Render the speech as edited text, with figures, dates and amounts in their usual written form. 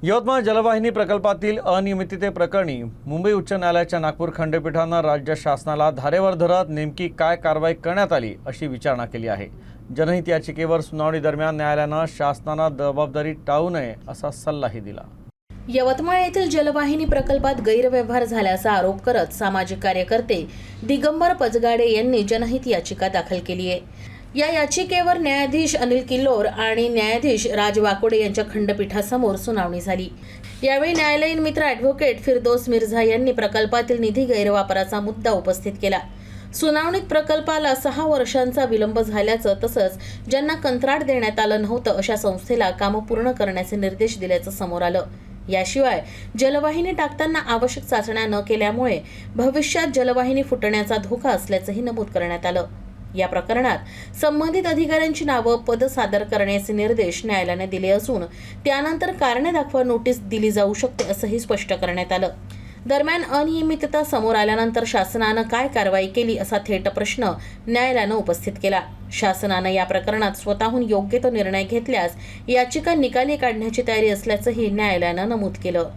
यवतमाळ जलवाहिनी प्रकल्पातील अनियमिततेप्रकरणी मुंबई उच्च न्यायालयाच्या नागपूर खंडपीठानं राज्य शासनाला धारेवर धरत नेमकी काय कारवाई करण्यात आली अशी विचारणा केली आहे। जनहित याचिकेवर सुनावणी दरम्यान न्यायालयानं शासनाला जबाबदारी टाळू नये असा सल्लाही दिला। यवतमाळ येथील जलवाहिनी प्रकल्पात गैरव्यवहार झाल्याचा आरोप करत सामाजिक कार्यकर्ते दिगंबर पजगाडे यांनी जनहित याचिका दाखल केली आहे। या याचिकेवर न्यायाधीश अनिल किल्लोर आणि न्यायाधीश राज वाकोडे यांच्या खंडपीठासमोर सुनावणी झाली। यावेळी न्यायालयीन मित्र ॲडव्होकेट फिरदौस मिर्झा यांनी प्रकल्पातील निधी गैरवापराचा मुद्दा उपस्थित केला। सुनावणीत प्रकल्पाला 6 वर्षांचा विलंब झाल्याचं तसंच ज्यांना कंत्राट देण्यात आलं नव्हतं अशा संस्थेला कामं पूर्ण करण्याचे निर्देश दिल्याचं समोर आलं। याशिवाय जलवाहिनी टाकताना आवश्यक चाचण्या न केल्यामुळे भविष्यात जलवाहिनी फुटण्याचा धोका असल्याचंही नमूद करण्यात आलं। या प्रकरणात संबंधित अधिकाऱ्यांची नावं पद सादर करण्याचे निर्देश न्यायालयाने दिले असून त्यानंतर कारणे दाखवा नोटीस दिली जाऊ शकते असंही स्पष्ट करण्यात आलं। दरम्यान अनियमितता समोर आल्यानंतर शासनानं काय कारवाई केली असा थेट प्रश्न न्यायालयानं उपस्थित केला। शासनानं या प्रकरणात स्वतःहून योग्य तो निर्णय घेतल्यास याचिका निकाली काढण्याची तयारी असल्याचंही न्यायालयानं नमूद केलं।